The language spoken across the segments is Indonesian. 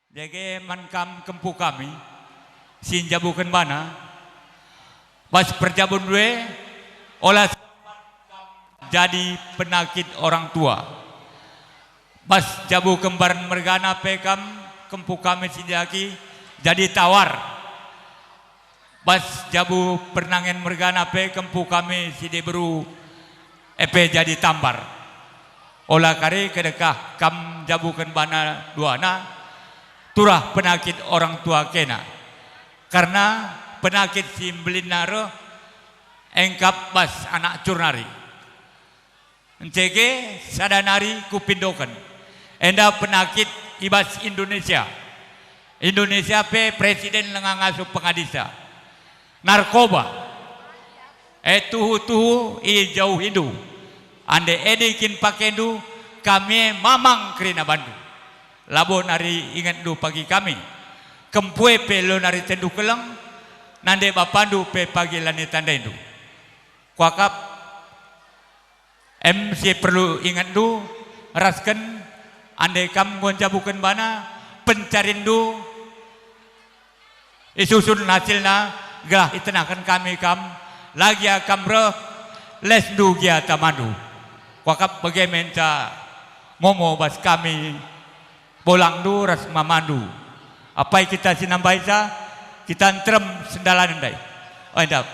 Jadi mankam kempu kami sinjabukan bana pas perjabun dua olah jadi penakit orang tua. Pas jabu kembaran mergana pekam kempu kami sinjaki jadi tawar. Pas jabu pernangen mergana pe kempu kami sidi beru epe jadi tambar. Olah kari kedekah kam jabukan bana duana turah penakit orang tua kena. Karena penakit simbelin naro engkap bas anak curnari. Encege sadanari kupindokan. Enda penakit ibas Indonesia. Indonesia pe presiden lengangasu pengadisa. Narkoba. Tuhu-tuhu i jauh hindu. Ande edikin pakendu kami mamang kerina bandu. Labo nari ingat du pagi kami. Kempue pe lo nari tendu kelang. Nande bapandu pe pagi lani tandaindu. Kuakap MC perlu ingat du raskan ande kam gonja bukan bana pencarindu isusun hasilna gah itenakan kami kam lagi akam re les du gia tamadu. Kuakap bagaimana momo bas kami bolang du ras mamandu. Apa kita sinambaisa kita antrem sendalan ndai. Oh ndap.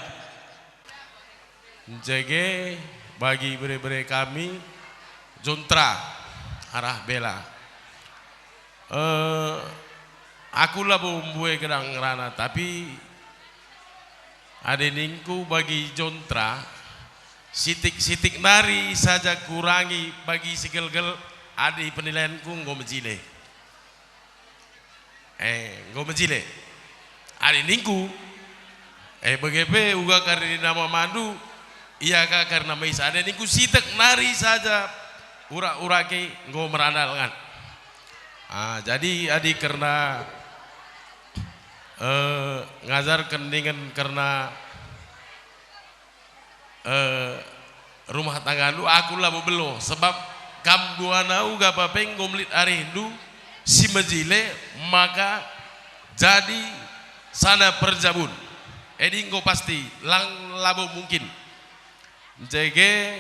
Jege bagi bere-bere kami Jontra arah bela. Aku lah bumbue kedang rana tapi ade ningku bagi Jontra sitik-sitik nari saja kurangi bagi segel-gel ade penilaianku nggo mejile. Nggo mejile. Ade ningku begepe uga karena nama mandu iya kak karena mais ada niku sitek nari saja ura-ura ke nggo merandalkan. Jadi adi karena ngajar kendingan karena rumah tangga lu aku lah belo sebab kam dua nau gak papeng ngomlit arindu si mejile maka jadi sana perjabun edi nggo pasti lang labo mungkin jege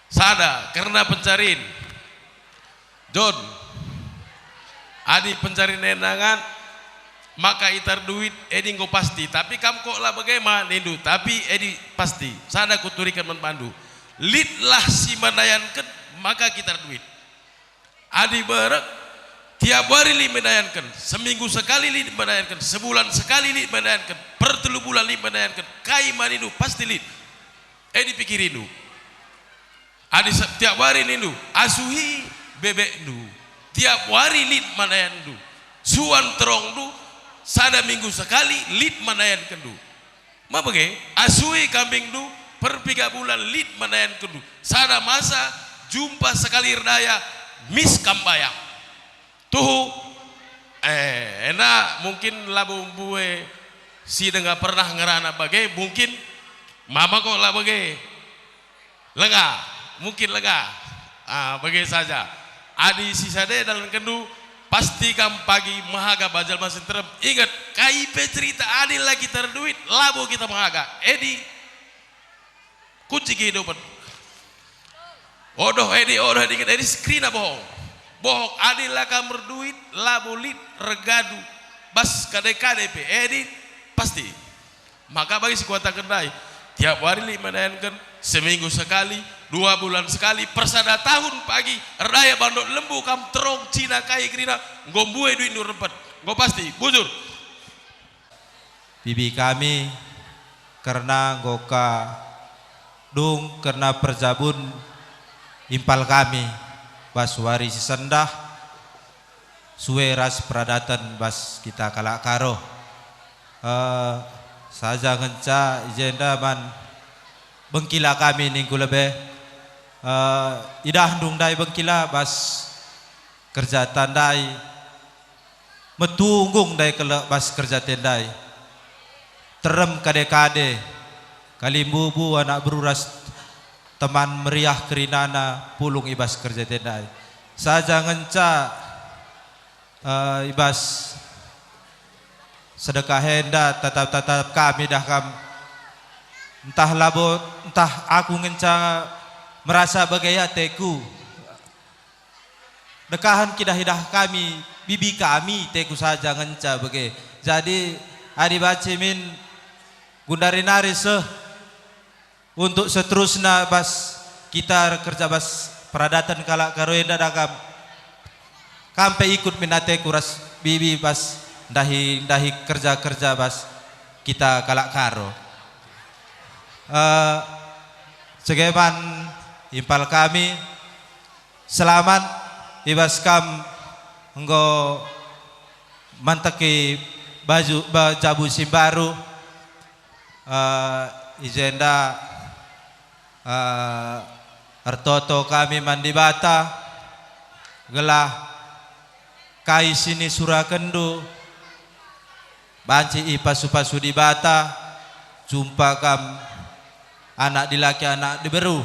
sada karena pencariin John adi pencariin enangan maka itar duit edi nggo pasti tapi kam kok lah bagaimana nindu tapi edi pasti sada kuturikan menpandu lid lah si mendayankan maka kita duit adi berek tiap hari li mendayankan seminggu sekali li mendayankan sebulan sekali li mendayankan per 3 bulan li mendayankan kai manidu pasti li edi pikirin du adi tiap hari nindu asuhi bebek du tiap hari li mendayankan du suan terong du sada minggu sekali lid manayan kendu. Ma bage asui kambing du per 3 bulan lid manayan kendu. Sada masa jumpa sekali erdaya mis kambayang. Tuh enak mungkin labu bue si dengar pernah ngerana bage mungkin mama kok lah bage lega mungkin lega bage saja adi sisa de dalam kendu pasti kam pagi mahaga bajal masih terem ingat KIP cerita adil lagi terduit labo kita mahaga edi kunci kehidupan odoh edi ingat edi skrina bohong adil lah kam berduit labo lit regadu bas kade-kade pe edi pasti maka bagi sekuatan kendai tiap hari lima dayankan seminggu sekali 2 bulan sekali persada tahun pagi raya bandot lembu kam terong Cina kai kerina ngombue duit nur rempet ngo pasti bujur bibi kami karena goka dung karena perjabun impal kami bas wari sendah suwe ras pradatan bas kita kalak karo saja ngenca ijenda man bengkila kami ningku lebih idah dung dai bengkila bas kerja tandai metunggung dai kelak bas kerja tendai terem kade-kade kalimbubu anak beruras teman meriah kerinana pulung ibas kerja tendai saja ngenca ibas sedekah henda tetap kami dah kam entah labo entah aku ngenca merasa bagaya teku dekahan kidah hidah kami bibi kami teku saja ngenca bagai jadi adi bacimin gundarinari untuk seterusnya bas kita kerja bas peradatan kalak karoenda dakam kampe ikut minate kuras bibi bas dahi kerja bas kita kalak karo segeman impal kami selamat ibas kam enggo mantaki baju jabu simbaru izenda artoto kami mandi bata gelah kai sini surakendu banci ipasu-pasu di bata jumpa kam anak dilaki anak diberu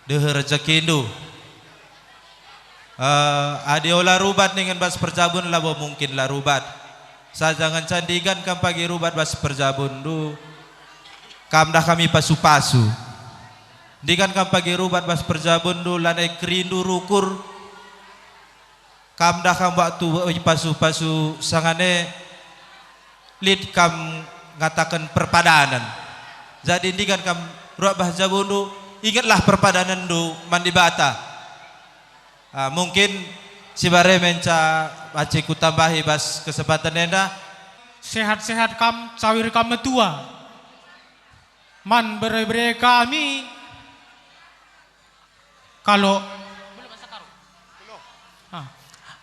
deher rezekindu adiola rubat dengan bas perjabun labo mungkin lah rubat sajangan candigan kam pagi rubat bas perjabun du kam dah kami pasu-pasu dikan kam pagi rubat bas perjabun du lanai kerindu rukur kam dah kam waktu pasu-pasu sangane lid kam ngatakan perpadanan jadi dikan kam rubat bas jabun du ingatlah perpadanan du mandi bata mungkin si bare menca baci ku tambahi bas kesempatan enda sehat-sehat kam cawir kam tua man bere-bere kami kalau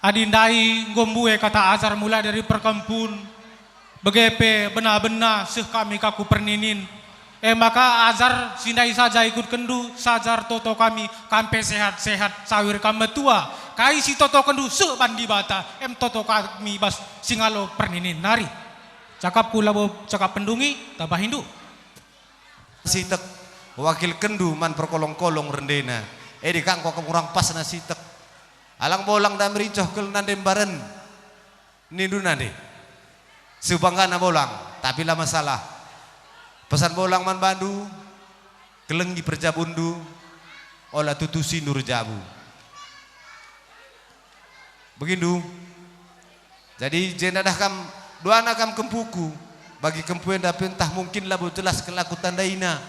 adindai gombue kata azar mulai dari perkampun begepe benar-benar seh kami kaku perninin maka azar sindai saja ikut kendu sajar toto kami kampe sehat-sehat sawir kami tua kai si toto kendu seh bandi bata toto kami bas singalo perninin nari cakap kula bo cakap pendungi tabah hindu sitek wakil kendu man perkolong-kolong rendena di kang kok kurang pas na sitek alang bolang dan mericoh kel nande baren nindu nande subangga na bolang tapi lah masalah pesan bolang man bandu kelengi perjabundu olah tutusi nur jabu begindu jadi jendadah kam dua anak kam kempuku bagi kempuan tapi entah mungkin lah jelas kelaku tandaina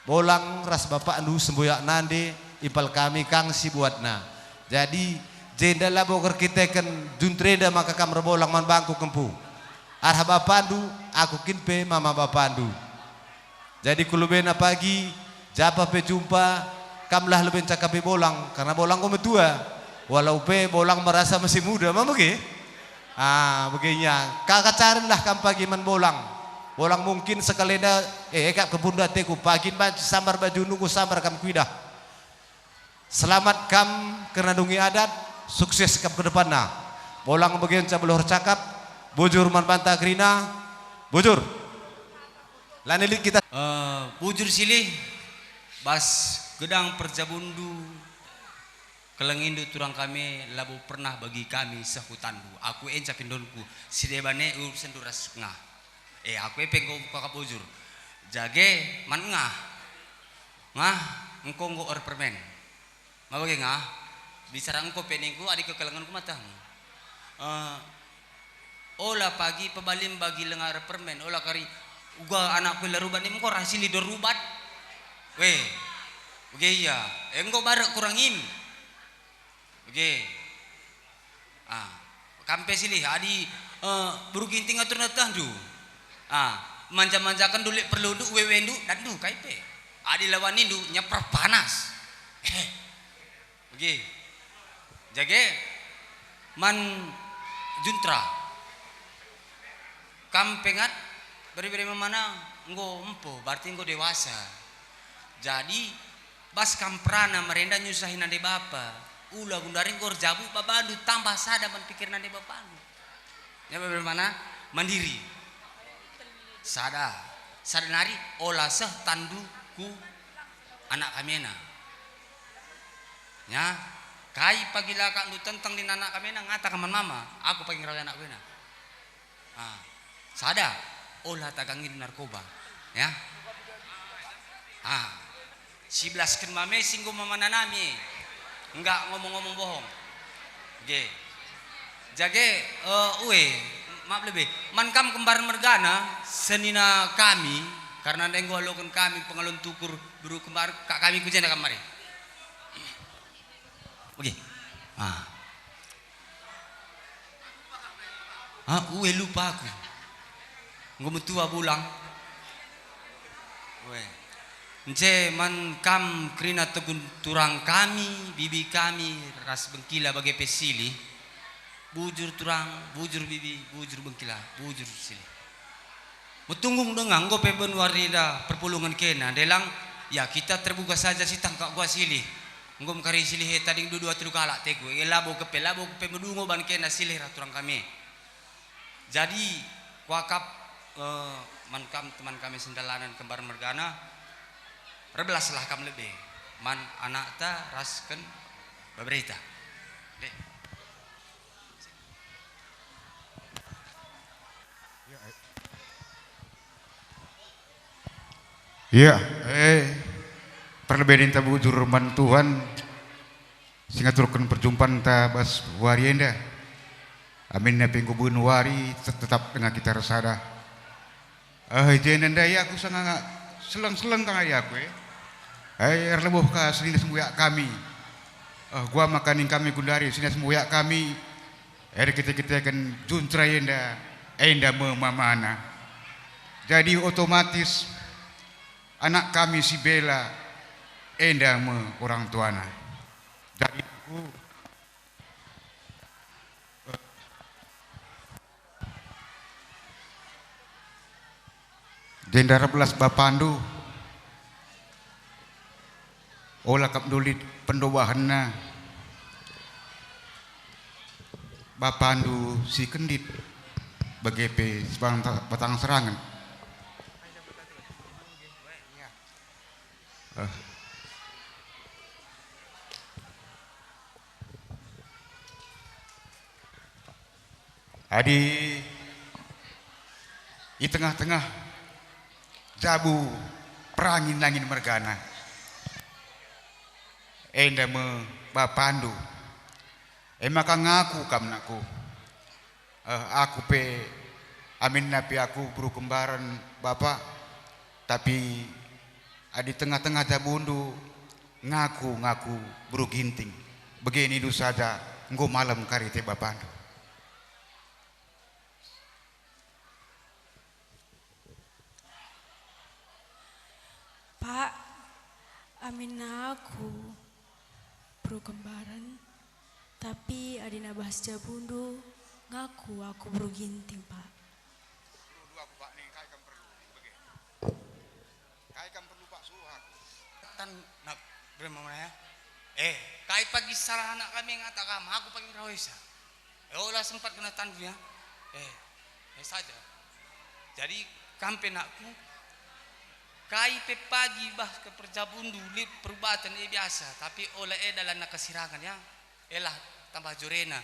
bolang ras bapak andu semboyak nande ipal kami kang si buatna jadi jenda lah boker kita kan juntreda maka kam rebolang man bangku kempu arah bapak andu aku kinpe mama bapak andu jadi kulubena pagi japa pe jumpa kamlah lebih cakapi bolang karena bolang kau tua walau pe bolang merasa masih muda mama ke begininya kakak carilah kam pagi man bolang mungkin sekalena kak kebunda teku pagi sambar baju nunggu sambar kam kuidah selamat kam karena dungi adat sukses kam ke depan nah bolang bagian cabelor cakap bujur man bantah krina bujur lanilit kita bujur silih bas gedang perjabundu kelengindu turang kami labu pernah bagi kami sehutandu aku encapin donku sidebane urusan duras ngah aku pengko kakak bujur jage man ngah engko ngko or permen mabage ngah bicara engko peningku adik kekelenganku matang ola pagi pebalim bagi lengar permen ola kari uga anakku laruban ini engko rasili dorubat we oke iya engko barak kurangin oke kampe silih adi beruginting atur natahdu manja-manjakan dulik perlu wewendu dan du kaipe adi lawan indu nyeper panas oke jage man juntra kampengat beri-beri mana engko empo berarti engko dewasa jadi bas kamprana merenda nyusahin ade bapa ulah gundaring gor jabu babandu tambah sada man pikir nade bapandu ya bagaimana mandiri sada nari olah seh tandu ku anak kamena ya Kai pagi laka nu tentang di anak kami na ngata kaman mama, aku pagi ngerawat anak gue na. Sada, olah tagangin narkoba, ya. 11 ken mame singgo mama nanami, enggak ngomong-ngomong bohong. Oke. Jage, maaf lebih, mankam kembar mergana senina kami karena nenggo halokan kami pengalun tukur buru kembar kak kami kujena kamari. Oke. Lupa aku. Ngometua pulang. Ence man kam krina tegun turang kami, bibi kami ras bengkila bagai pesili. Bujur turang, bujur bibi, bujur bengkila, bujur sili. Metunggung dengang go peben warida perpulungan kena delang ya kita terbuka saja si tangkak gua silih. Ngom kari silih tadi dua tilu kalak teku. Labo kepe medungo ban kena silih raturang kami. Jadi wakap mankam teman kami sendalanan kembar mergana rebelaslah kam lebih man anak ta rasken beberita. Iya, perlebihan ta bujur man Tuhan sehingga turun perjumpaan ta bas warienda. Amin na pinggubun wari tetap dengan kita resada. Jenen daya aku sangat seleng kang aku erleboh ka sini sembuyak kami. Gua makanin kami gundari sini sembuyak kami. Kita kan juntra enda memamana. Jadi otomatis anak kami si Bella enda orang tuana. Jadi aku Jendara belas bapandu olah kap dulit pendobahanna bapandu si kendit bagepe sebang batang serangan. Adi di tengah-tengah jabu perangin langin mergana enda me bapandu maka ngaku kamnaku aku pe amin napi aku buru kembaran bapak tapi di tengah-tengah jabundu ngaku buru ginting begini du saja nggo malam karite bapandu. Pak, amin aku bro kembaran, tapi adina bahas jabundu ngaku aku bro ginting Pak. Aku Pak nih kai kan perlu kai kan perlu Pak suha. Tan nak bermana ya? Kai pagi salah anak kami ngata kamu, aku pagi rawesa. Olah sempat kena tandunya. Saja. Jadi kampen aku kai pe pagi bah ke perjabundu lip perubatan biasa tapi oleh dalam nak kesirangan ya elah tambah jorena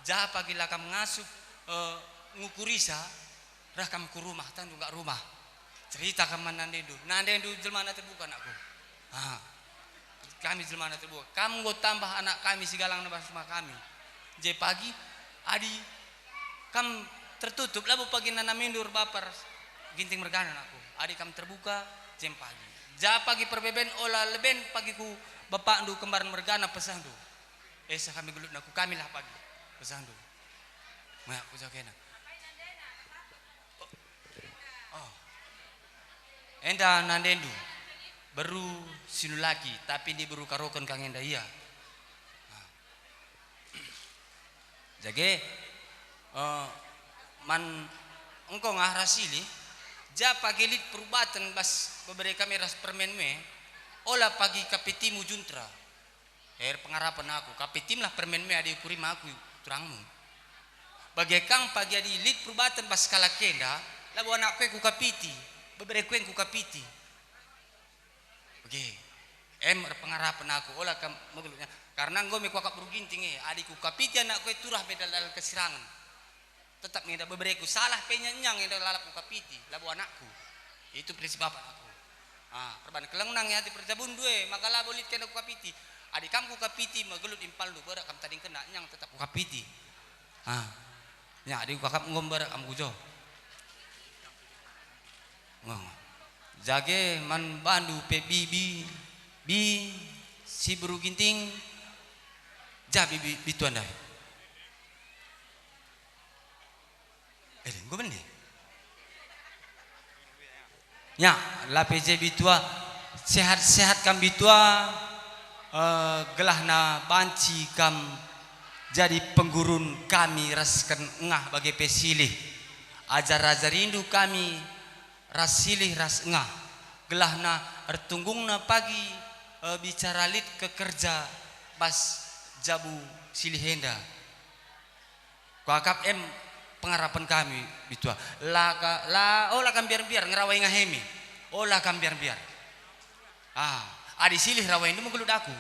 jah pagi lah kam ngasup ngukurisa rah kam ku rumah tandu enggak rumah cerita kam nandendu jelmana terbuka anakku kami jelmana terbuka kamu go tambah anak kami sigalang nabas rumah kami je pagi adi kam tertutup labu pagi nana mindur bapar ginting mergana aku adi kam terbuka jam pagi ja pagi perbeben olah leben pagi ku bapak ndu kembar mergana pesandu sa kami gelut naku kami lah pagi pesandu maya ku jakena enda nandendu baru sinu lagi tapi di baru karokan kang enda iya jage man engkau ngahrasili ja pagi lit perubatan bas bebere kami ras permen me olah pagi kapitimu juntra pengarapan aku kapitim lah permen me adi kurim aku turangmu bagi kang pagi adi lit perubatan bas kala kenda labu anak kue ku kapiti bebere kue ku kapiti oke Pengarapan aku olah kam magelutnya karena engko mi kuakap berginting adikku kapiti anakku turah bedal dalam kesirangan tetap ngeda bebereku salah penyanyang ngeda lalapku kapiti labu anakku itu prinsip bapak aku perban kelengnang ya hati perjabun due maka labu lit kena kapiti adik kamku kapiti magelut impal du berak kam tading kena nyang tetap kapiti nya adik kakap ngombar am kujo jage man bandu pe bibi si buru ginting jabi bitu andai gue benih nya la PJ bitua sehat-sehat kam bitua gelahna banci kam jadi penggurun kami raskan ngah bagi pesilih ajar-ajar rindu kami ras silih ras ngah gelahna ertunggungna pagi bicara lit ke kerja pas jabu silih henda kuakap pengarapan kami bitua la kam biar ngerawai ngahemi olah kam biar adi silih rawai itu menggelut aku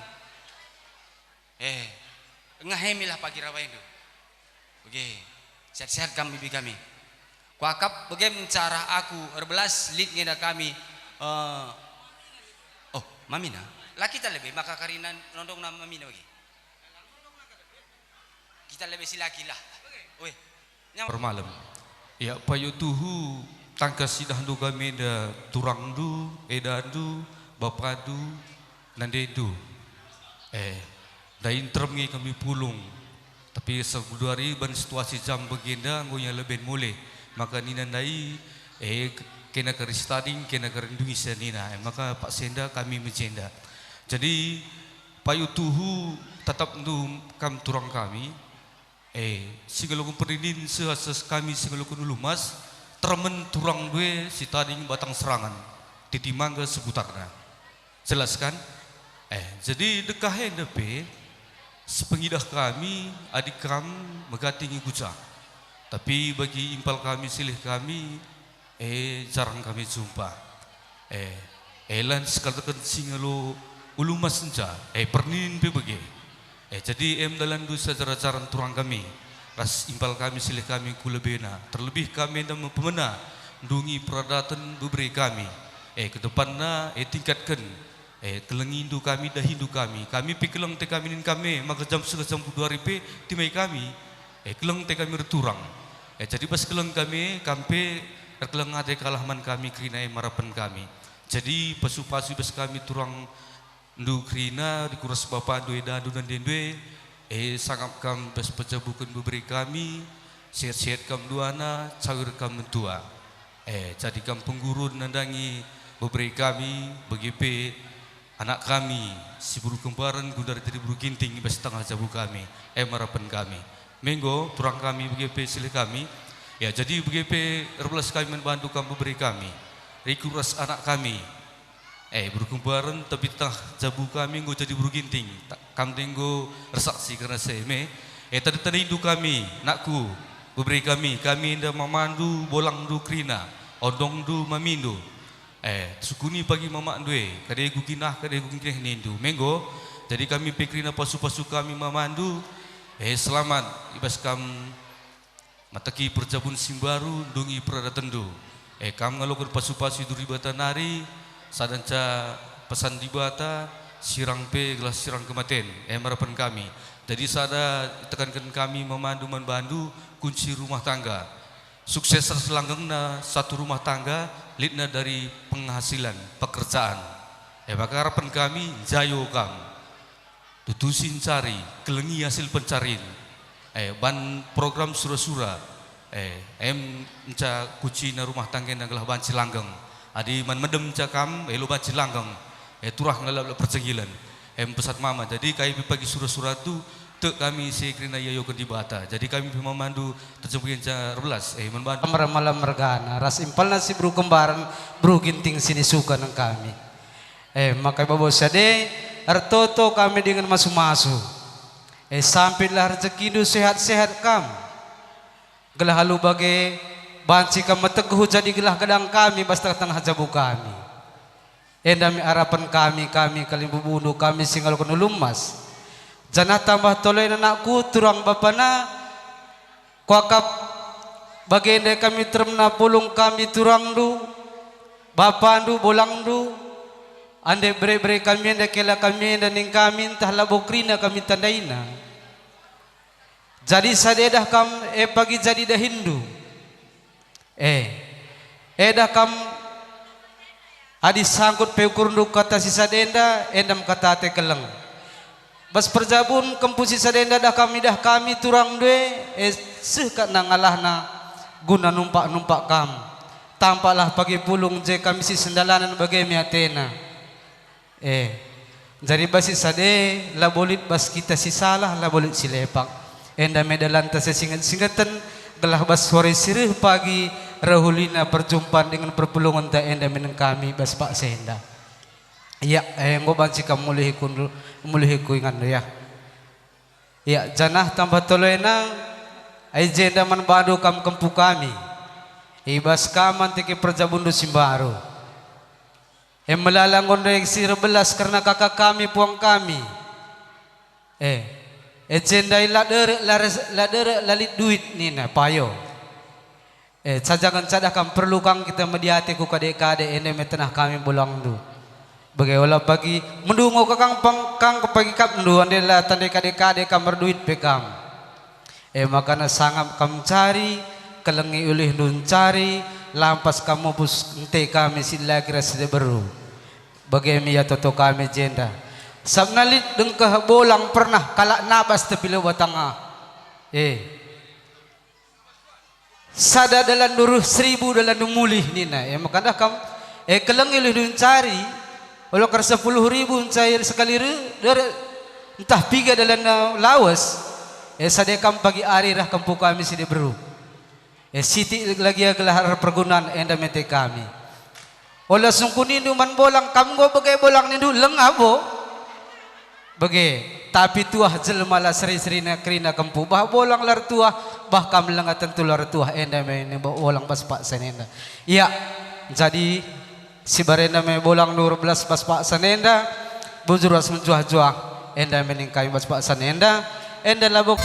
ngahemi lah pagi rawai itu oke sehat-sehat kami bibi kami kuakap bagaimana cara aku erbelas lit ngeda kami mamina lah kita lebih maka karina nondong nama mamina lagi kita lebih silaki lah permalam ya payu tuhu tangka sidah du kami da turang du edandu bapadu nandedu da intermi kami pulung tapi segudari ban situasi jam begenda ngonya lebih mulai maka nina dai kena keristading kena kerindungi senina maka Pak Senda kami mencenda jadi payu tuhu tetap ndu kam turang kami singalukun perinin sehasas kami singalukun lumas termen turang due si tading batang serangan titimangga seputarnya jelaskan jadi dekahen depe sepengidah kami adik kam megatingi kucang tapi bagi impal kami silih kami jarang kami jumpa lan sekalian singalu ulumas senja pernin pe bagi jadi dalam dosa cara-cara turang kami ras impal kami silih kami kulebena terlebih kami dan pemena dungi peradatan beberi kami ke depanna tingkatkan kelengindu kami dah hindu kami pikeleng te kami nin kami maka jam 20 pe timai kami keleng te kami returang jadi pas keleng kami kampe keleng ade kalahman kami krina marapan kami jadi pasu-pasu bas kami turang ndu krina dikuras bapa due dadu dan dendue sangap kam bas pejabukan beberi kami sehat-sehat kam duana cawer kam mentua jadi kam penggurun nandangi beberi kami begipe anak kami si buru kembaran gundar dari buru ginting bas tengah jabu kami marapan kami minggu turang kami begipe silih kami ya jadi begipe erbelas kami membantu kam beberi kami rikuras anak kami berkumpulan tapi tah jabu kami nggo jadi buru ginting kam tenggo resaksi karena seme tadi indu kami nakku beberi kami inda mamandu bolang du krina odong du mamindu sukuni pagi mama ndue kade gukinah nindu menggo jadi kami pikrina pasu-pasu kami mamandu selamat ibas kam mataki perjabun simbaru dungi pradatendu kam ngalokun pasu-pasu duribata nari sadanca pesan dibata sirang pe gelas sirang kematen marapan kami jadi sada tekankan kami memandu membantu kunci rumah tangga sukses terselanggengna satu rumah tangga litna dari penghasilan pekerjaan maka harapan kami jayo kam tutusin cari kelengi hasil pencarian ban program sura-sura menca kucina rumah tangga nanglah banci langgeng adi man medem cakam lo banci langgeng turah ngalap percengilan pesat mama jadi kami pagi sura-sura tu tek kami sekrina yayo kedibata jadi kami memandu terjempuin ca rebelas membantu malam mergana ras impal nasi bro kembaran bro ginting sini suka nang kami maka babo sade artoto kami dengan masu-masu sampailah rezeki du sehat-sehat kam gelah halu bagai banci kam meteguh jadi gelah kadang kami basta tengah jabu kami Endami harapan kami kalimbu bunuh kami singal kono lumas. Janah tambah toloi anakku turang bapana kuakap bagenda kami termena pulung kami turang du bapandu bolang du ande bre kami ande kela kami dan ning kami entah labokrina kami tandaina. Jadi sadedah kam pagi jadi dah Hindu. Dah kam adi sangkut peukurnu kata sisa denda endam kata te keleng. Bas perjabun kempu sisa denda dah kami turang due seh kat na ngalahna guna numpak kam. Tampaklah pagi pulung je kami si sendalanan bagai miatena. Jadi basi sade la bolit bas kita si salah la bolit si lepak. Enda medalan ta singatan gelah bas sore sirih pagi rahulina perjumpaan dengan perpulungan ta enda meneng kami bas Pak Senda. Ya, ngo banci kam mulihiku ingan ya. Ya, janah tambah tolena ai jenda man badu kam kempu kami. Ibas kaman tiki perjabundu simbaru. Melalangon rek sir belas karena kakak kami puang kami. Jenda ladere lalit duit nina payo. Sajangan cadah kam perlu kang kita mediate ku kade-kade ene metenah kami bulang du. Bagaimana pagi mendungo kakang kang pagi kap ndu andela tande kade-kade kamar duit pekam. Makana sangap kam cari kelengi ulih nun cari lampas kamu pus ente kami sila kira sida beru. Bagaimana ya toto kami jenda. Sabnalit dengkah bolang pernah kalak nabas tepi lewa tangah. Sada dalam nuruh 1000 dalam numulih nina. Makanya kam kelengi ulih nun cari. Walau kar 10.000 cair sekali entah 3 dalam lawas. Sadekam pagi hari rah kampu kami sida beru. Siti lagi gelar pergunaan enda mete kami. Ola sungkunin man bolang kam go bagai bolang nindu lengabo. Bagai tapi tuah jelma la seri-seri na krina kampu bah bolang lar tuah bah kam lengatan tu lar tuah enda me bolang pas Pak Sanenda. Iya, jadi si barenda me bolang 12 pas Pak Sanenda bujur was menjuah-juah enda meningkai pas Pak Sanenda enda labok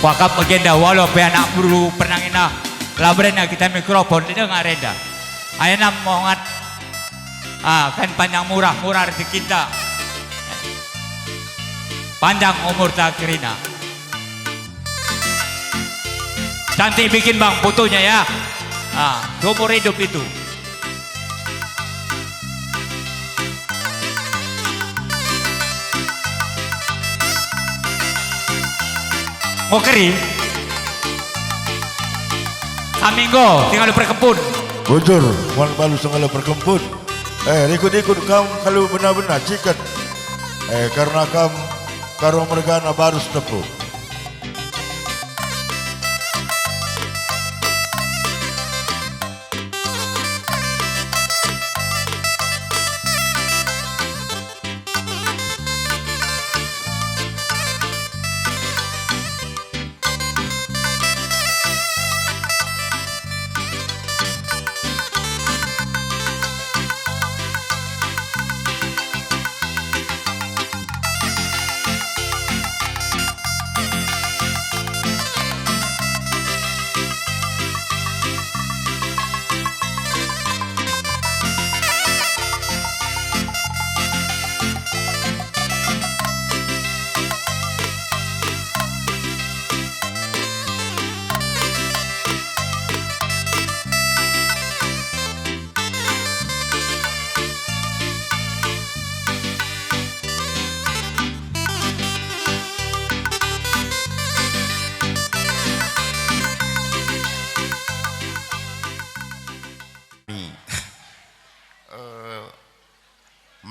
Wakap agenda walau pe anak buru pernangina labrena kita mikrofon dengar reda. Ayana mongat kan panjang murah rezeki kita. Panjang umur tak kirina. Cantik bikin bang fotonya ya. Seumur hidup itu. Mau kering? Kami tinggal di perkebun. Bujur, wan balu sengala perkebun. Ikut kamu kalau benar-benar cikat. Karena kamu karo mergana baru setepu.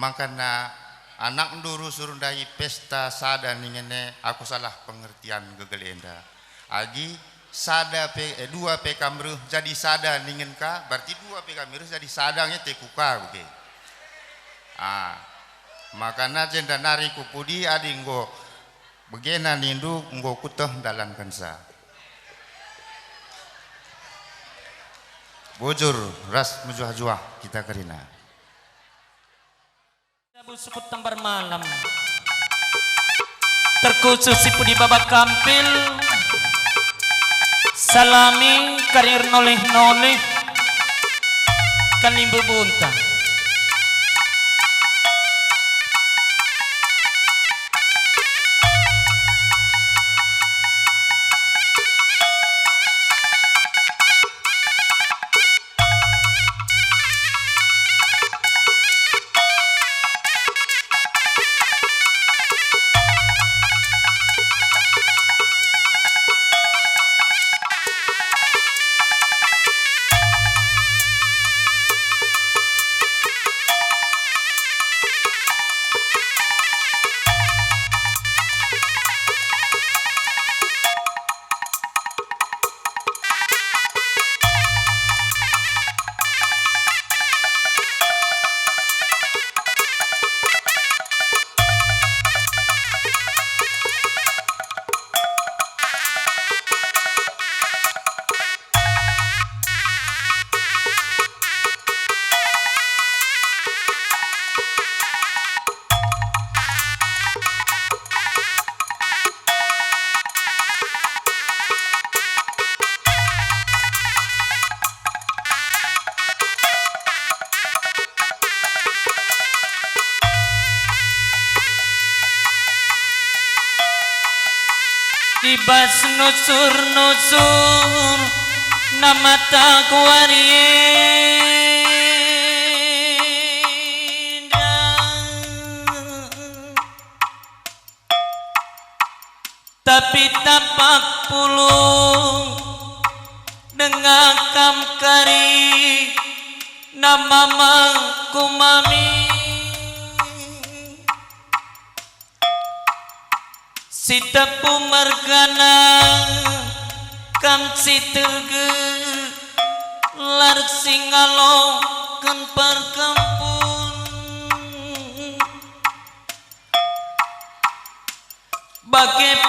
Makanya anak nduru surundai pesta sada ningene aku salah pengertian gegelenda. Agi sada dua pe kamruh jadi sada ningen ka berarti dua pe kamruh jadi sadangnya tekuka oke. Makanya jenda nari kupudi adi nggo begena nindu nggo kuteh dalam kansa. bujur ras menjuah-juah kita kerina. Sebut tambar malam terkhusus si pudi babak kampil salami karir noleh-noleh kalimbu buntang Ibas nusur-nusur nama takwarienda tapi tapak pulung dengan kamkari nama mangkumami si tepu margana kam si terge lar singalo kan perkampun bagai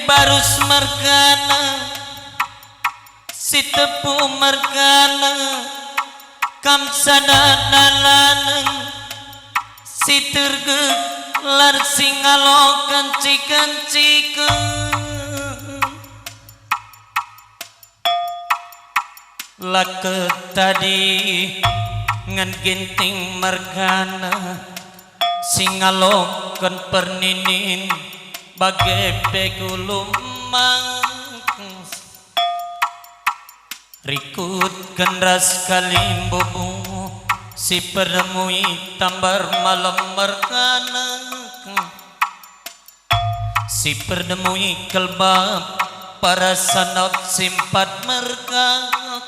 barus margana si tepu margana kam sadadalan si terge lar singalo kenci-kenciken laket tadi ngan ginting margana singalo ken perninin bagai pegulumang rikut kenras kalimbobu si peremui tambar malam margana si perdemui kelbab para sanok simpat mergana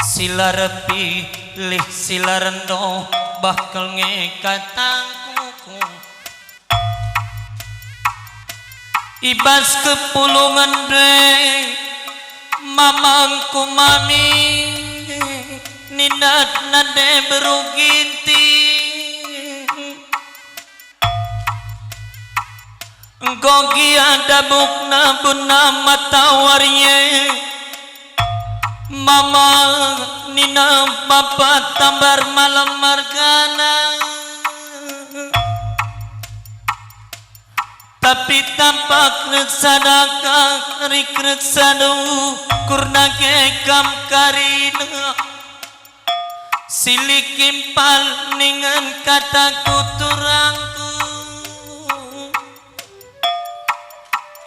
sila repi lih sila rendo bakal ngekatangku ibas kepulungan de mamangku mami nindat nade beruginti gogi ada bukna buna matawarye mama nina bapak tambar malam margana tapi tampak reksadaka reksadu kurna kekam karina silik impal ningan kataku turangku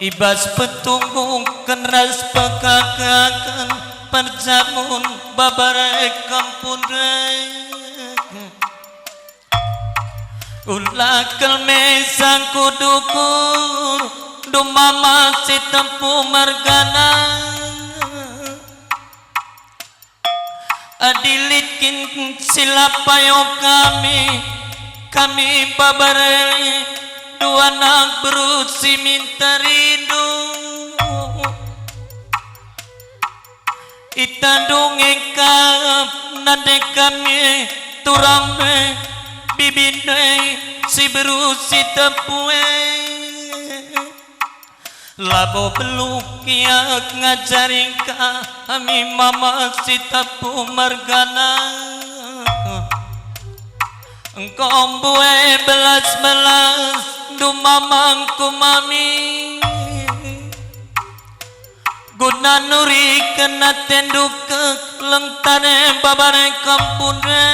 ibas petunggu keras pekakakan perjamun babarek kampun ulah kelmesang kudukur dumama si tempu margana adilikin silapayo kami babare dua anak berusi minta rindu ita dongengkap nade kami turambe bibinde si berusi tepue labo beluk kiak ngajaring kami mama sitapu margana engkau bue belas-belas dumamangku mami guna nuri kena tenduk ke lengtane babare kampune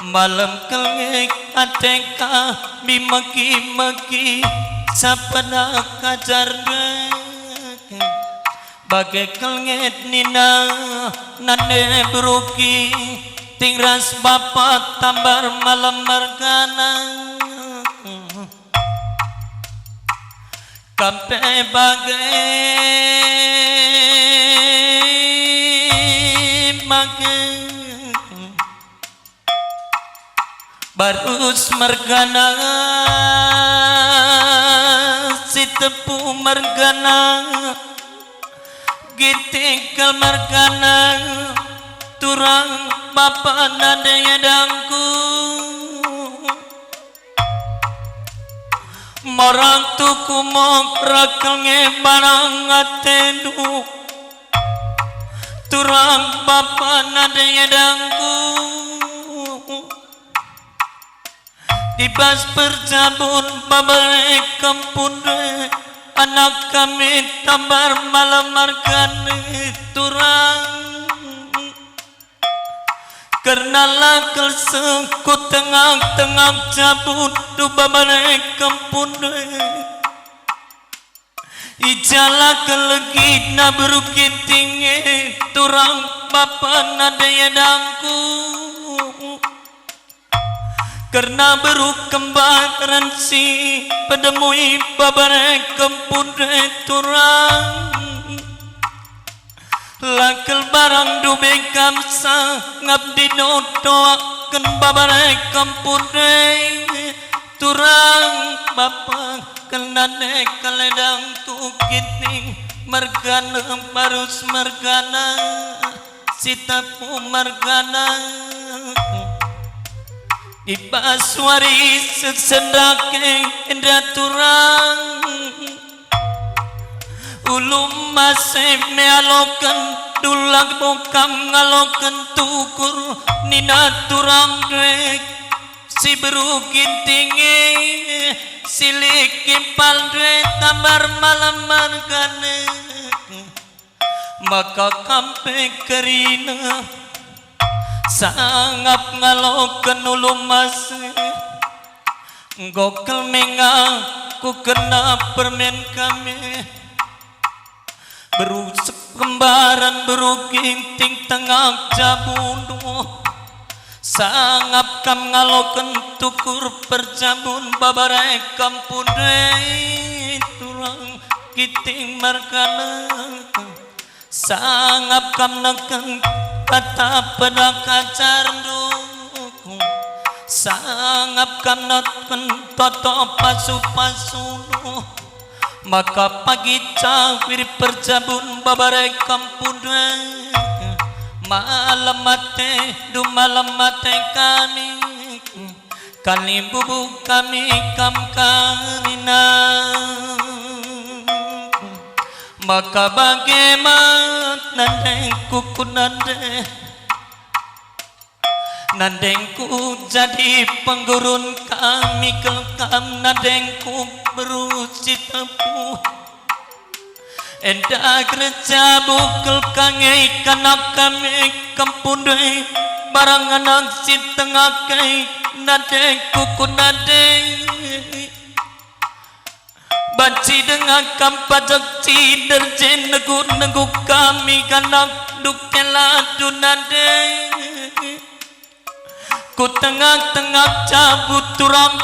malam kelengek ateka bimaki-maki sapana kajarne bagai kelenget nina nane beruki tingras bapak tambar malam margana kampe bagai barus margana si tepu margana gitingkal margana turang bapak nadanya dangku marang tuku mok rakal barang atendu turang bapak nadanya dangku dibas perjabun babare kampung anak kami tambar malam margane turang karena lakal sekut tengah-tengah cabut du babare kampung ijala kelegit na berukit tinggi turang bapak nadaya dangku karena beruk kembaran si pedemui babare kampung turang lakal barang dube kamsa ngabdi notoaken babare kampung turang bapak kenane kaledang tukiting margana barus margana sitapu margana ibaswari sesendake indra turang ulum masih mealokan dulag bokam ngalokan tukur nina turang drek si berukin tinggi silik kimpal drek tambar malam margane maka kampe kerina sangap ngalokan ulum masih gokel menga ku kena permen kami berusuk kembaran beruginting tengah jabun sangap kam ngaloken tukur perjabun babare kampung turang kiting margana sangap kam neken kata pada kacardu sangap kam neken toto pasu-pasu maka pagi cawir perjabun babare kampung malam mate du malam mate kami kali bubu kami kam karina maka bagaimana nandengku nandengku jadi penggurun kami kelkam nandengku berusi tepu endah kerja bukul kangai kanak kami kampung barang anak si tengah kai nandengku kunadeng banci dengan kampajak cider jen negu kami kanak dukela dunadeng ku tengah-tengah cabut turang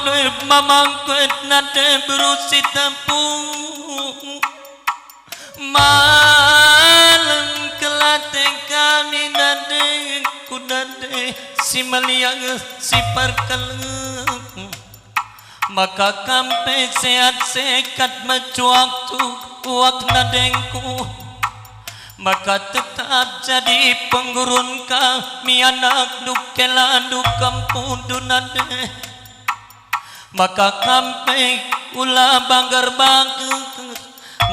mamang kuet nade berusi tepung malam kelate kami nade ku nade si meliang si parkaleng maka kampe sehat sekat macuak tuak nadengku maka tetap jadi penggurun kami anak dukela du kampung dunade maka kampe ulah banggar-banggar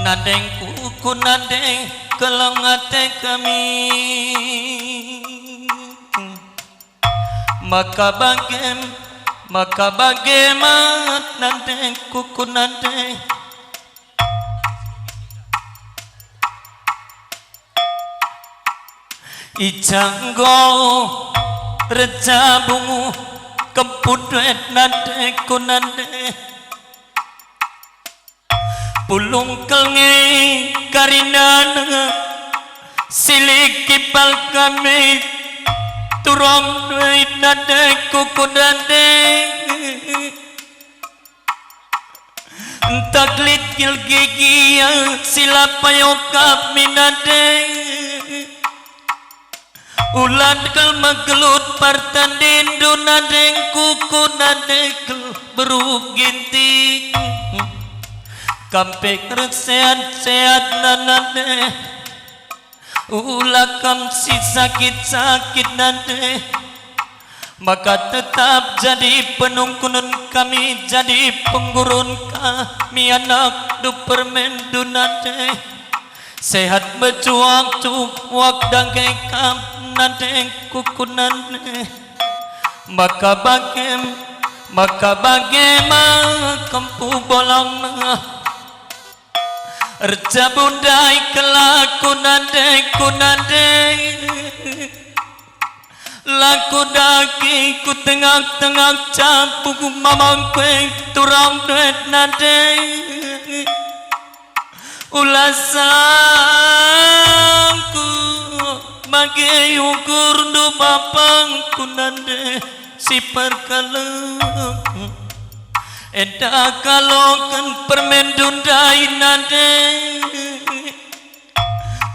nadeng kuku nadeng kelengate kami maka bagaimana nadeng kuku nadeng ijanggo reca bungu kepudwet nade kunande pulung kelnge karinana silik kipal kami turong duit nade kukunande taklit kil gigi sila payokap minade ulan kal maglut partandin dunadeng kuku nadeng beruginting kampek sehat nanade ulah kam si sakit nade maka tetap jadi penungkunun kami jadi penggurun kami anak du permen dunade sehat berjuang cuak dangke kam nadeng kuku nade maka bagaimana kempu bolong erja bundai kelaku nade laku daki ku tengah-tengah campur mamang kue turang duit nade ulasangku bagi ukur du bapang kunande si perkalem eda kalokan permen dundai nade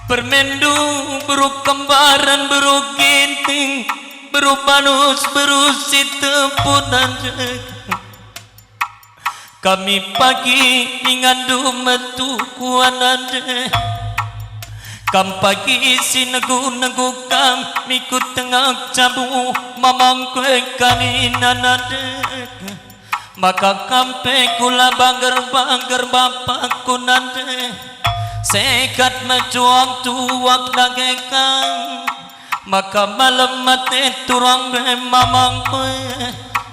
permen du beru kembaran beru ginting beru panus beru sitepun nade kami pagi ingandu metu kuanade kam pagi si negu kam mikut tengah cabu mamang kue kaninanade maka kampe kula banggar bapak kunade sekat majuang tuak dagekang maka malam mate turang be mamang kue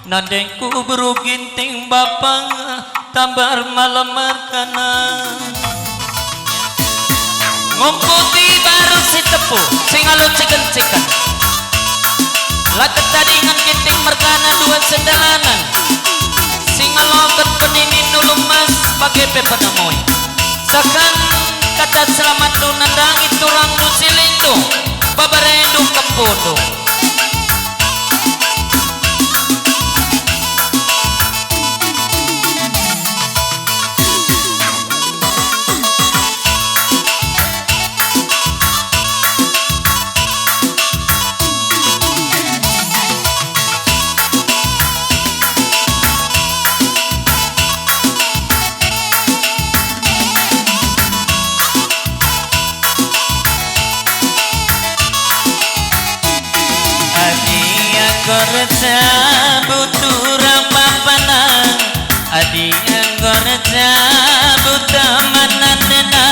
nadengku beru ginting bapak tambar malam markana ngumputi baru si tepu sing alo ciken laket tadingan ginting merkana dua sendalanan sing alokan peninin nulung mas pakai pepenamoy sakan kata selamat du nandangi turang du silindu babaredu kempudu gorja buturang papanang adi gorja butamananena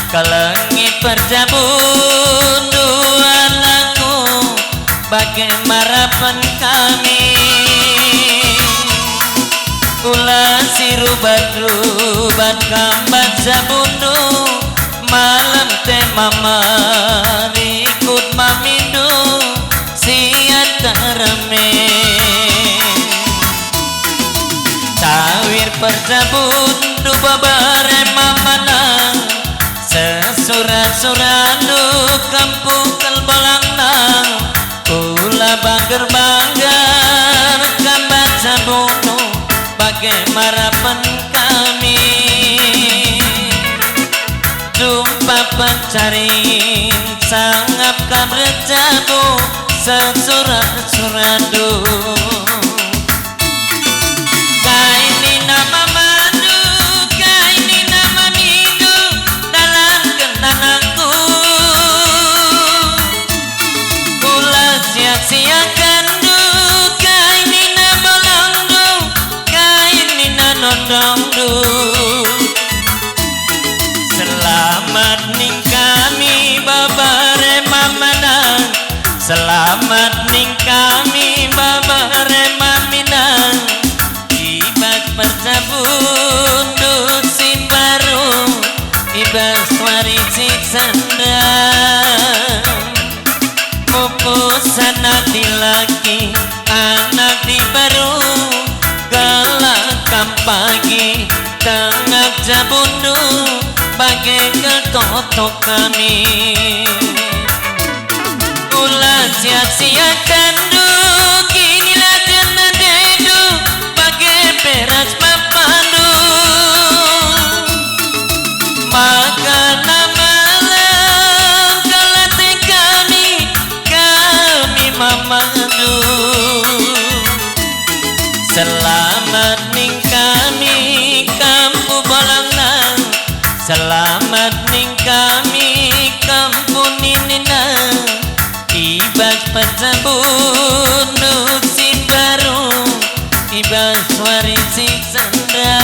kalangi perjabun dua lagu bagaimana kami ulah sirubat kambat sabundu malam teh mama ikut mamindu siatarame tawir perjabun du babare mamana sesurat-surat du kampung kalbalangna kula banggar kambat sabunu bagaimana kami jumpa pencari sangap kaberjabu sesurat-surat du kaini nama madu kaini nama minggu dalam kenanganku kula sia-siakan du kaini nama langdu kaini nanondong du baca bundu bagai ketotok kami ulah sia-siakan du kinilah jana dedu bagai peras papandu maka malam kalate kami memandu selamat ning kami kampu bolangna selamat ning kami kampung ninina ibas pacabundu si baru ibas warisi sandra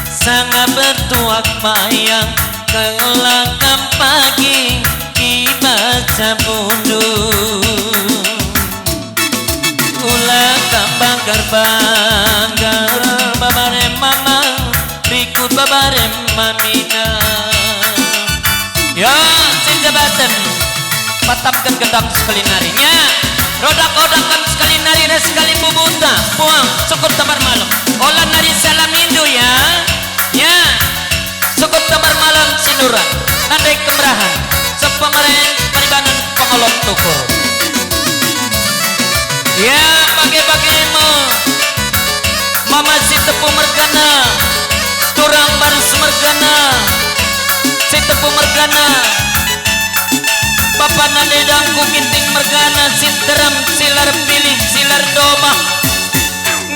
sangat bertuak mayang kelakam pagi ibas cabundu ulah tambanggar banggar babare mama rikut babare mamina ya sin jabatan patapkan gendang sekali narinya rodak-rodakan sekali nari sekali bubuta puang syukur tabar malam olah nari salam indu ya syukur tabar malam sinuran nandai kemerahan sepamaren karibanan pengolok tukur ya pagi-pagimu mama si tepu mergana turang baru semergana si tepu mergana bapak nadedangku ginting mergana sinteram silar pilih silar doma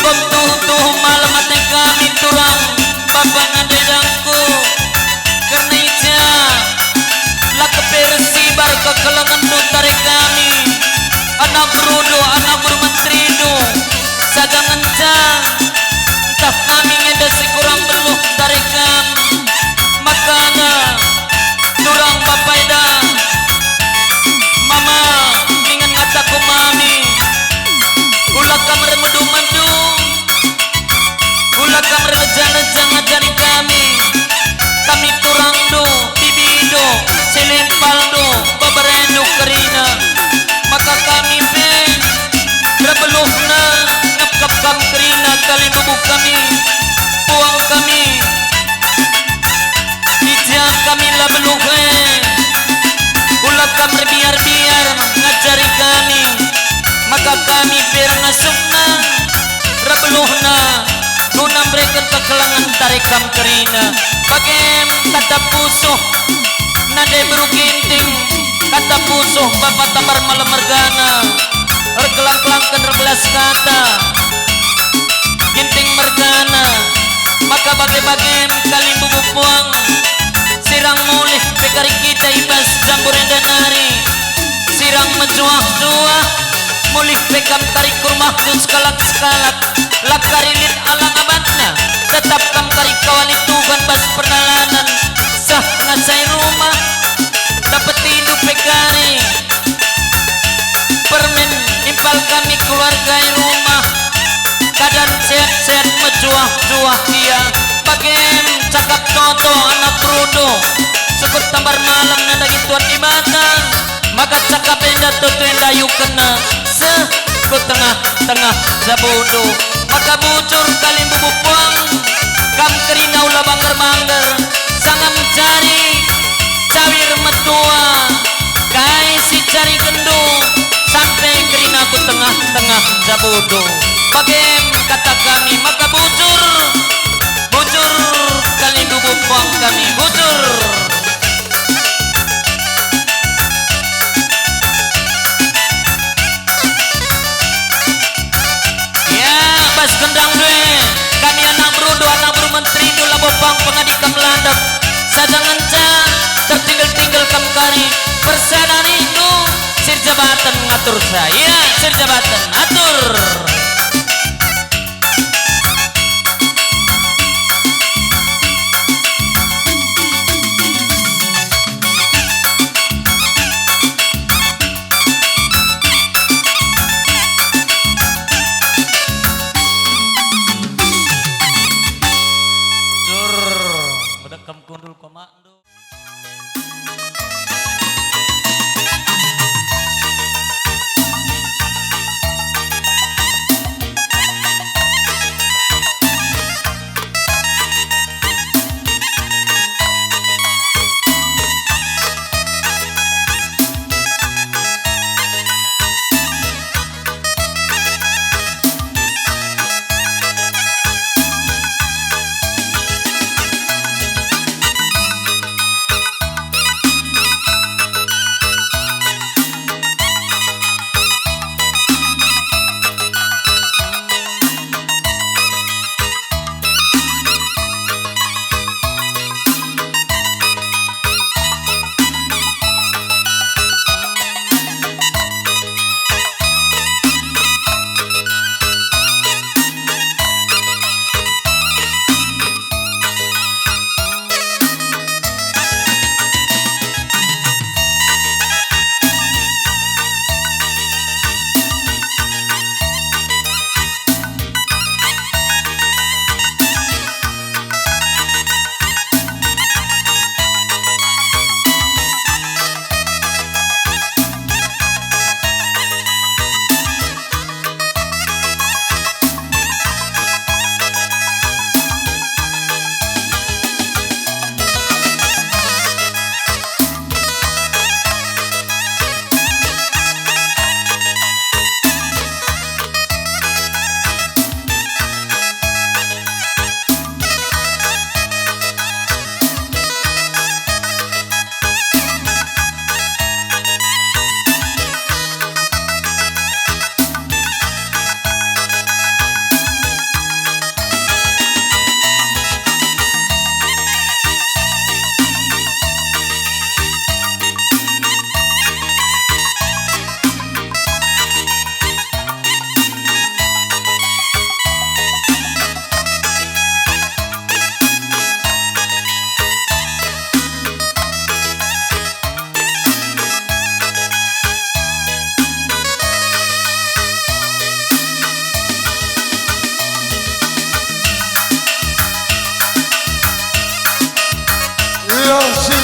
ngom tuh malam ate kami turang bapak nadedangku karena ija lah kepersibar kekelengan nutare kami anak berudo anak bermenterido saja ngencang entah kami ngedasi kurang beluh dari kami makana turang bapaida mama ingin ngataku mami ulah kamar medu-medu ulah kamar leja-leja ngajari kami turang do bibido selimpal do babarendo kerina maka kami pen rebeluhna ngepkap kam kerina kali bubuk kami puang kami hijab kami lah beluhe ulah kamar biar-biar ngajari kami maka kami pen ngasukna rebeluhna guna berikan kekelangan tarikam kerina bagai kata pusuh nade beruginting kata pusuh bapak tamar malam mergana ergelang-gelangkan rebelas kata ginting mergana maka bagai-bagai kali bubuk puang sirang mulih pekari kita ibas jamburen danari sirang menjuah-juah mulih pekam kari kurmah jun sekalak-sekalak lakari lid alang abatna tetap kam kari kawali tuhan bas pernalanan sah ngasai rumah dapat hidup pekari permen impal kami keluarga rumah kadang sehat-sehat menjuah-juah dia bagian cakap toto anak rudo sekut tambar malam nanda gituan di mata maka cakap enda toto enda yuk kena sekut tengah-tengah zabudo maka bujur kali bubuk puang kam kerina ulah banggar-banggar sangat mencari cawir metua kai si cari kendung sampai kerina ku tengah-tengah zabudo bagem kata kami maka bujur kali bubuk puang kami bujur ya bas kendang dwe kami anak berudo anak bermenteri dula bopang pengadikam landap saja ngencang tertinggal-tinggal kam kari persenan itu sir jabatan ngatur saya sir jabatan atur kundul komando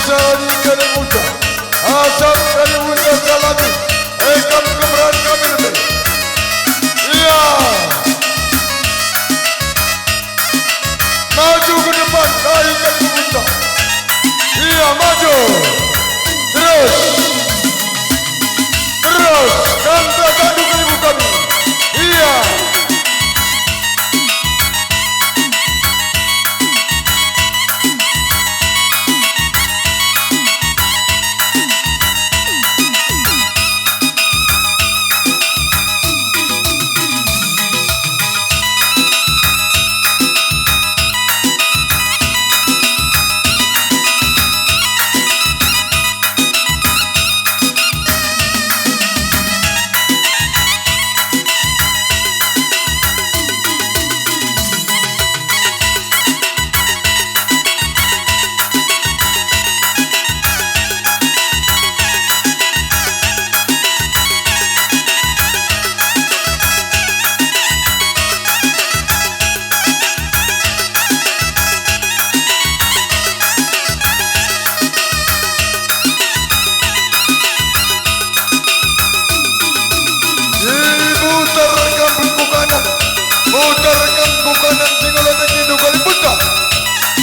Sari Kalimuda, Asam Kalimuda Salami, Ekam Kemran kami lebih. Iya. Maju ke depan, Sari Kalimuda. Iya, maju. Terus. Terus, Kanta Tandu Kalimuda kami. Iya.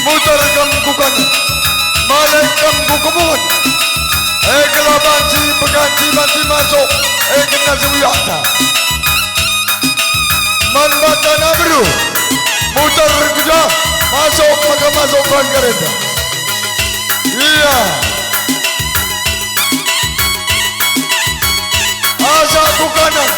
Mutarkan kukan, malaikan kukumun. Kelabanci peganci banci masuk. Kena sewiyata. Manbata nabru. Mutar kerja masuk maka masukkan kereta. Iya. Asa kukanan.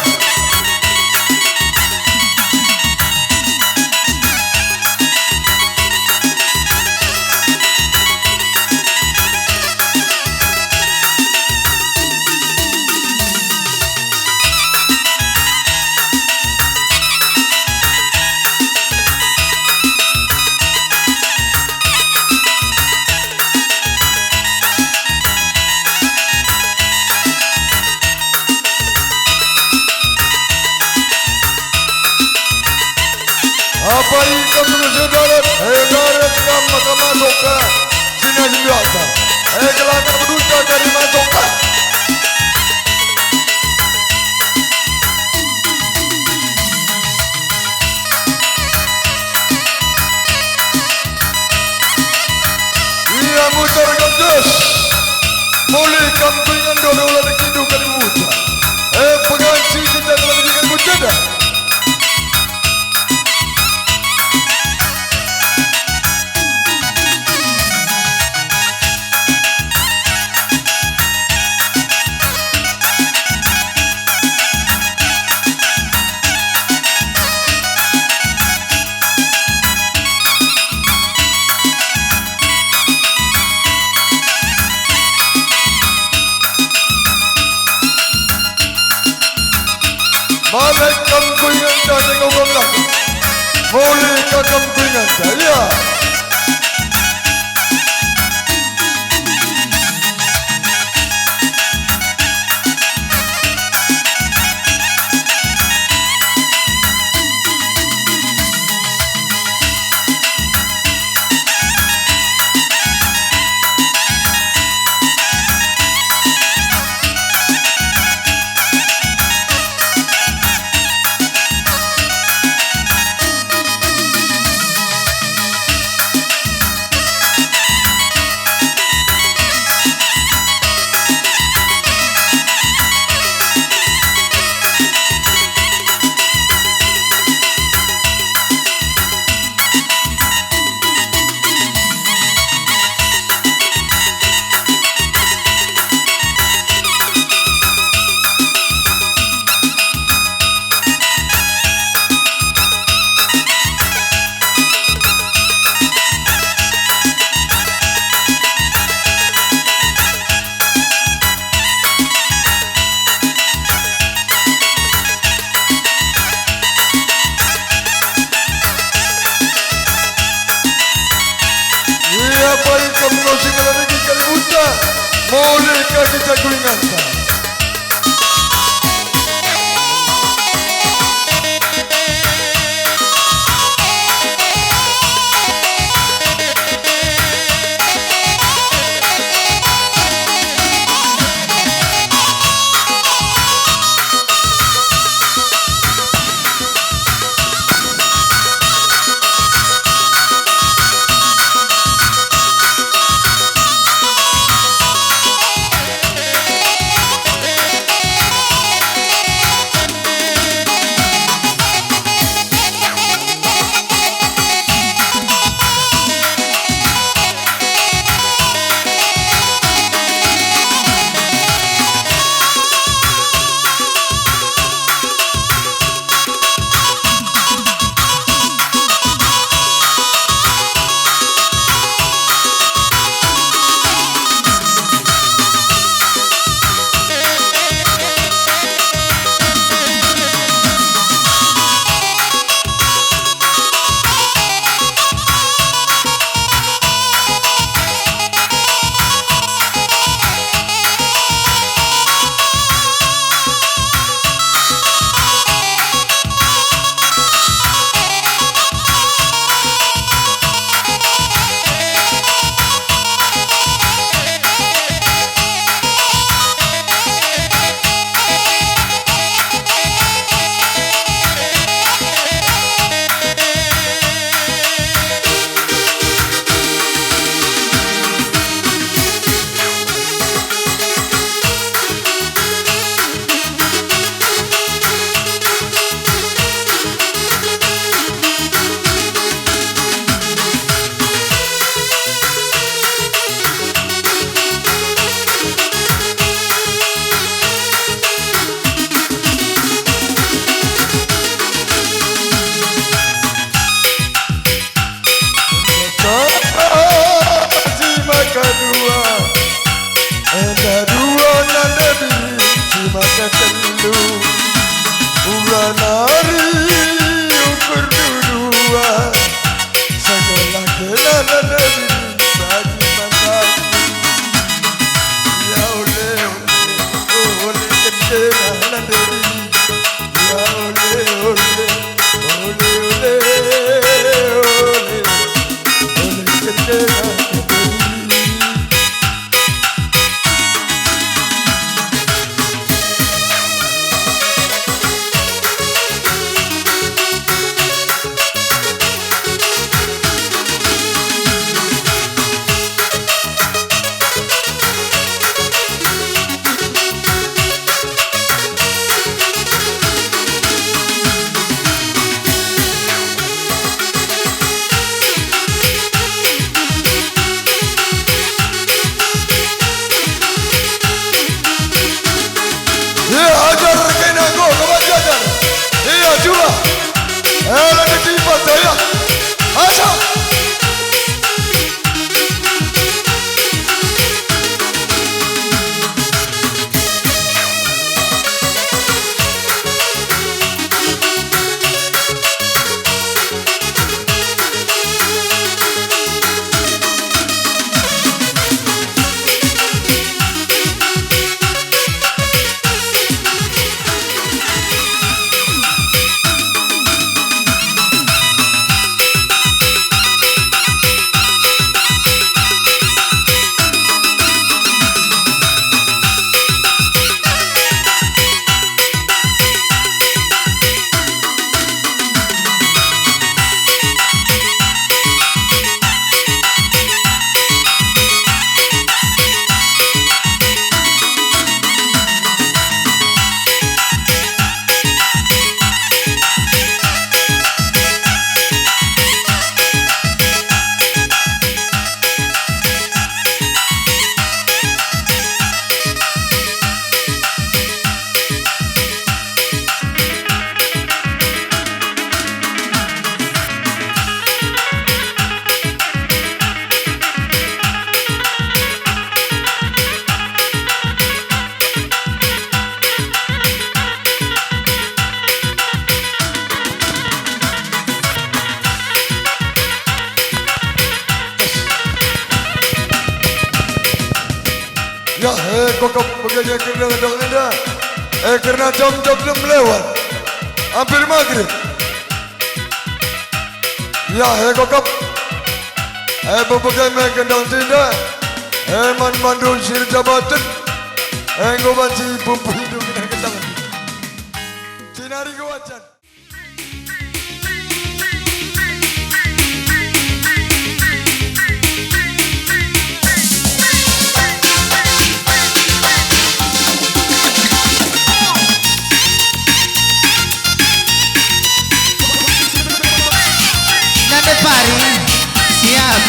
Apa ikan menuju darat? Darat kam maka masuk ke sini biasa. Kelana berdusta dari masuk ke. Ia mutar gandes. Mulai kampingan dulu lagi kehidupan muda. Penganci kita dalam dengan muda. Malai kampungan saya ngomong lagi. Boleh ke kampungan saya? Bolehkah kita kuingatkan? si maka dua, enda dua nanda biri si maka kendu, bulan hari ukur dua, segala kena nanda biri bagi mataku. Ya oleh oleh kena nanda biri, ya oleh oleh oleh oleh oleh kena. Ya, kokop bekerja kerja dengan Anda. Karena jam-jam belum lewat, hampir maghrib. Ya, kokop. Berbagi kendang tindak. Man mandu sir jabatan. Ngoban si bumbu hidup dengan kendang. Cinari kewajan. Pari, siap.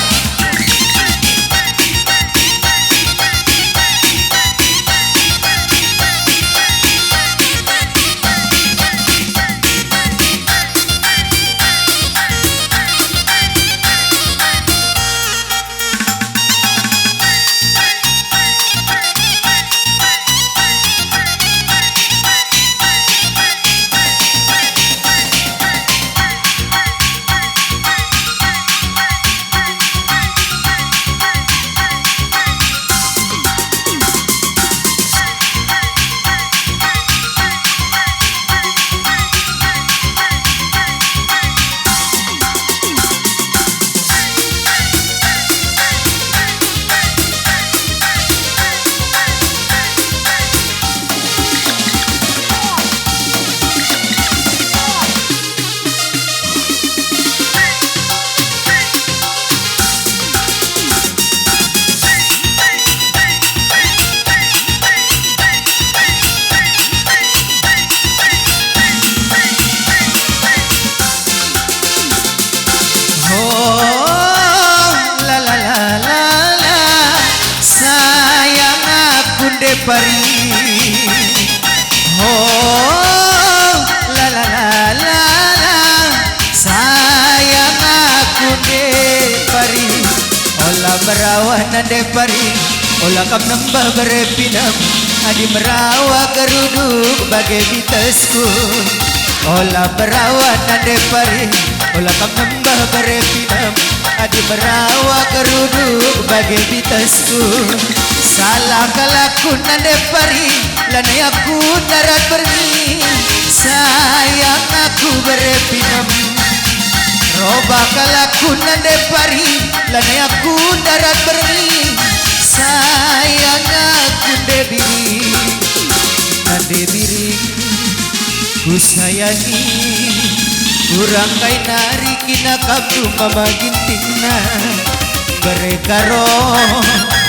Pari, oh la la la la la, sayang aku deh Pari. merawa nande pari olah kam nambah berepinam adi merawa geruduk bagai bitasku olah merawa nande pari olah kam nambah berepinam adi merawa geruduk bagai bitasku salah kalaku nande pari lanai aku darat pergi sayang aku berepinam roba kalaku nande pari lanai aku darat pergi sayang aku debiri nande biri ku sayangi kurang kai nari kina kabdu mama gintingna mereka roh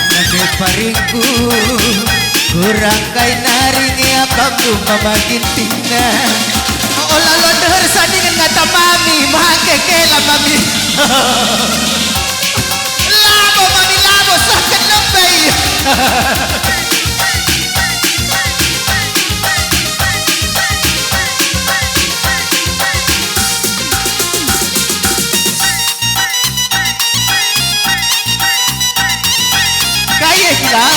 nande paringku kurang kai nari nia kabdu mama gintingna olah lo deher sandingan ngata mami mahake kela mami labo mami labo sakit lebay kaya gila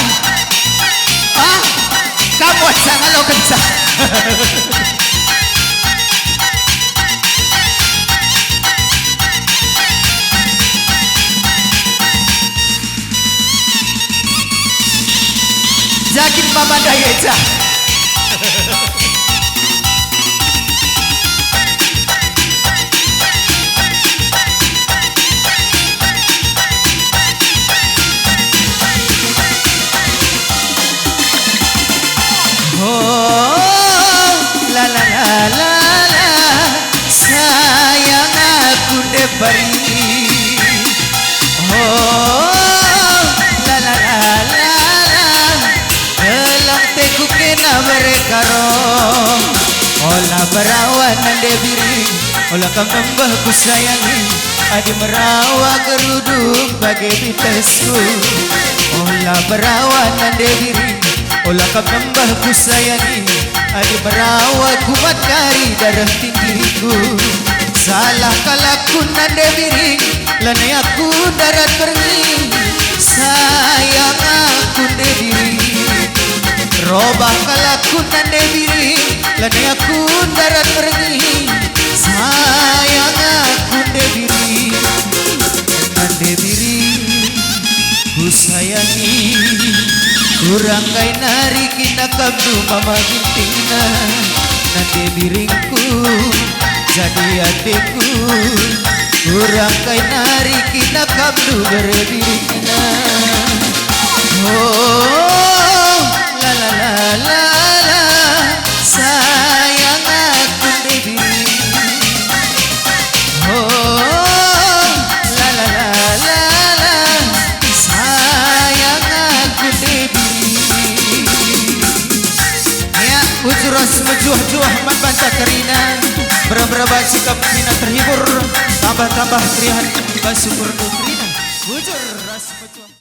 ah kamu sangat lo kencang Jakin mama dayeja oh la la la la la sayang aku debari oh la la la la elang teku kena mereka roh olah berawan nande biri olah kam nambah ku sayangi adi merawa geruduk bagai bitasku olah berawan nande biri olah kam nambah ku sayangi adi merawa kumat dari darah tinggiku salah kalaku nande biri lanai aku darat pergi sayang aku debiri robah kalaku nande biri lanai aku darat pergi sayang aku debiri nande biri ku sayangi kurang kai nari kina kabdu mama gintingna nande biringku jadi adikku kurang kai nari kina kabdu berebirina oh la la la la la sayang aku debiri oh la la la la la sayang aku debiri ya ujuros mejuah-juah membaca kerina berapa sikap mina terhibur tambah-tambah kerihan bersyukur kerina bujur ras mejuah